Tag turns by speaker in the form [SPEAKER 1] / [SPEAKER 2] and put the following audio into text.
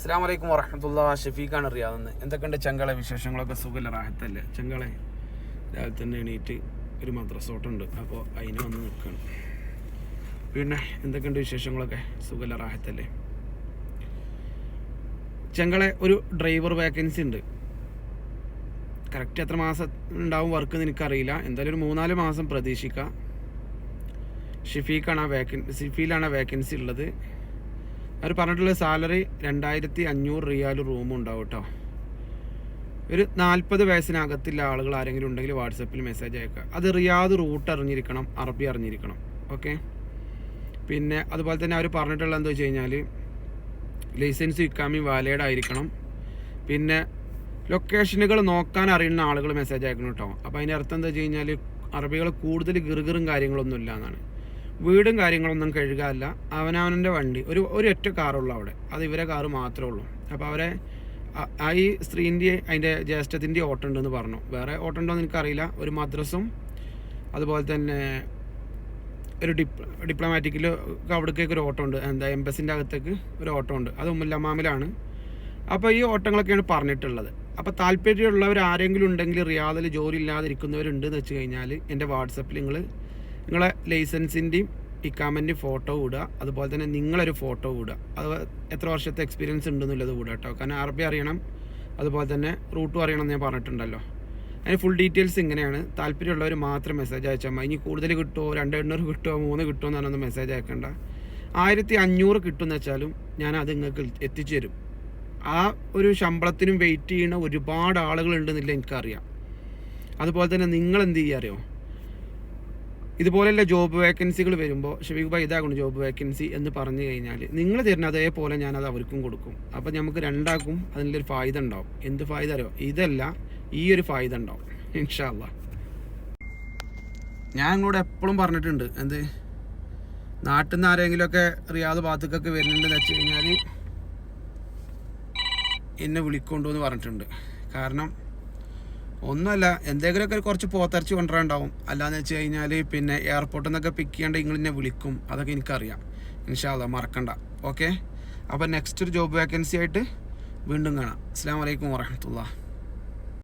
[SPEAKER 1] അസ്സലാമു അലൈക്കും വറഹ്മത്തുള്ളാഹി. ഷഫീഖാണ് റിയാദിൽ നിന്ന്. എന്തൊക്കെയുണ്ട് ചങ്കളെ വിശേഷങ്ങളൊക്കെ? സുഖല്ല, റാഹത്തല്ലേ? ചങ്കളെ രാവിലെ തന്നെ എണീറ്റ് ഒരു മദ്രസോട്ടുണ്ട്, അപ്പോൾ അതിന് വന്ന് നിൽക്കുകയാണ്. പിന്നെ എന്തൊക്കെയുണ്ട് വിശേഷങ്ങളൊക്കെ? സുഖല്ല, റാഹത്തല്ലേ? ചങ്കളെ ഒരു ഡ്രൈവർ വേക്കൻസി ഉണ്ട്. കറക്റ്റ് എത്ര മാസം ഉണ്ടാവും വർക്ക് എന്ന് എനിക്കറിയില്ല. എന്തായാലും ഒരു 3-4 മാസം പ്രതീക്ഷിക്കാം. ഷിഫീലാണ് വേക്കൻസി ഉള്ളത്. അവർ പറഞ്ഞിട്ടുള്ള സാലറി 2500 റിയാൽ റൂമും ഉണ്ടാവും കേട്ടോ. ഒരു 40 വയസ്സിനകത്തുള്ള ആളുകൾ ആരെങ്കിലും ഉണ്ടെങ്കിൽ വാട്സപ്പിൽ മെസ്സേജ് അയക്കുക. അത് റിയാദ് റൂട്ട് അറിഞ്ഞിരിക്കണം, അറബി അറിഞ്ഞിരിക്കണം. ഓക്കെ. പിന്നെ അതുപോലെ തന്നെ അവർ പറഞ്ഞിട്ടുള്ളത് എന്താ വെച്ച് കഴിഞ്ഞാൽ ലൈസൻസ് ഇക്കാമി വാലിഡ് ആയിരിക്കണം. പിന്നെ ലൊക്കേഷനുകൾ നോക്കാൻ അറിയുന്ന ആളുകൾ മെസ്സേജ് അയക്കണം കേട്ടോ. അപ്പോൾ അതിൻ്റെ അർത്ഥം എന്താ വെച്ച് കഴിഞ്ഞാൽ അറബികൾ കൂടുതൽ ഗിറുഗിറും കാര്യങ്ങളൊന്നും ഇല്ല എന്നാണ്. വീടും കാര്യങ്ങളൊന്നും കഴുകാറില്ല. അവനവൻ്റെ വണ്ടി ഒരു ഒറ്റ കാറുള്ളൂ അവിടെ, അത് ഇവരെ കാറ് മാത്രമേ ഉള്ളൂ. അപ്പോൾ അവരെ ഈ സ്ത്രീൻ്റെ അതിൻ്റെ ജ്യേഷ്ഠത്തിൻ്റെ ഓട്ടം ഉണ്ടെന്ന് പറഞ്ഞു. വേറെ ഓട്ടം ഉണ്ടോ എന്ന് എനിക്കറിയില്ല. ഒരു മദ്രസും അതുപോലെ തന്നെ ഒരു ഡിപ്ലോമാറ്റിക്കിൽ അവിടേക്കൊക്കെ ഒരു ഓട്ടം ഉണ്ട്. എംബസിൻ്റെ അകത്തേക്ക് ഒരു ഓട്ടം ഉണ്ട്. അത് ഉമ്മുല്ലമാമിലാണ്. അപ്പോൾ ഈ ഓട്ടങ്ങളൊക്കെയാണ് പറഞ്ഞിട്ടുള്ളത്. അപ്പോൾ താല്പര്യമുള്ളവർ ആരെങ്കിലും ഉണ്ടെങ്കിൽ റിയാദിൽ ജോലി ഇല്ലാതിരിക്കുന്നവരുണ്ടെന്ന് വെച്ച് കഴിഞ്ഞാൽ എൻ്റെ വാട്സപ്പിൽ നിങ്ങളെ ലൈസൻസിൻ്റെയും ഇക്കാമൻ്റെയും ഫോട്ടോ വിടുക. അതുപോലെ തന്നെ നിങ്ങളൊരു ഫോട്ടോ വിടുക. അത് എത്ര വർഷത്തെ എക്സ്പീരിയൻസ് ഉണ്ടെന്നുള്ളത് വിടുക കേട്ടോ. കാരണം അറബി അറിയണം, അതുപോലെ തന്നെ റൂട്ടും അറിയണം എന്ന് ഞാൻ പറഞ്ഞിട്ടുണ്ടല്ലോ. അതിന് ഫുൾ ഡീറ്റെയിൽസ് ഇങ്ങനെയാണ്. താല്പര്യമുള്ളവർ മാത്രം മെസ്സേജ് അയച്ചാൽ മതി. ഇനി കൂടുതൽ കിട്ടുമോ, 200 കിട്ടുമോ, 3 കിട്ടുമോ എന്ന് പറഞ്ഞൊന്നും മെസ്സേജ് അയക്കേണ്ട. 1500 കിട്ടുമെന്ന് വെച്ചാലും ഞാൻ അത് നിങ്ങൾക്ക് എത്തിച്ചു തരും. ആ ഒരു ശമ്പളത്തിനും വെയിറ്റ് ചെയ്യുന്ന ഒരുപാട് ആളുകളുണ്ടെന്നില്ല എനിക്കറിയാം. അതുപോലെ തന്നെ നിങ്ങൾ എന്ത് ചെയ്യുക അറിയോ, ഇതുപോലെയുള്ള ജോബ് വേക്കൻസികൾ വരുമ്പോൾ ഷഫീഖ് ഭായി ഇതാക്കണം ജോബ് വേക്കൻസി എന്ന് പറഞ്ഞു കഴിഞ്ഞാൽ നിങ്ങൾ തരുന്ന അതേപോലെ ഞാനത് അവർക്കും കൊടുക്കും. അപ്പോൾ നമുക്ക് രണ്ടാക്കും അതിലൊരു ഫായ്ദ ഉണ്ടാവും. എന്ത് ഫായ്ദ അറിയോ? ഇതല്ല, ഈ ഒരു ഫായ്ദ ഉണ്ടാവും ഇൻഷാ അല്ലാഹ്. ഞാൻ നിങ്ങളോട് എപ്പോഴും പറഞ്ഞിട്ടുണ്ട്, എന്ത് നാട്ടിൽ നിന്ന് ആരെങ്കിലുമൊക്കെ റിയാദ് ഭാഗത്തേക്കൊക്കെ വരുന്നുണ്ടെന്ന് വെച്ച് കഴിഞ്ഞാൽ എന്നെ വിളിക്കൊണ്ടു എന്ന് പറഞ്ഞിട്ടുണ്ട്. കാരണം ഒന്നുമല്ല, എന്തെങ്കിലുമൊക്കെ കുറച്ച് പോത്തിറച്ചി കൊണ്ടുവരാനുണ്ടാവും. അല്ലാന്ന് വെച്ച് കഴിഞ്ഞാൽ പിന്നെ എയർപോർട്ടിൽ നിന്നൊക്കെ പിക്ക് ചെയ്യാണ്ട് നിങ്ങൾ എന്നെ വിളിക്കും. അതൊക്കെ എനിക്കറിയാം. ഇൻഷാ അല്ലാഹ് മറക്കണ്ട. ഓക്കെ. അപ്പോൾ നെക്സ്റ്റ് ഒരു ജോബ് വേക്കൻസി ആയിട്ട് വീണ്ടും കാണാം. അസ്സലാമു അലൈക്കും വറഹ്മത്തുള്ളാഹി.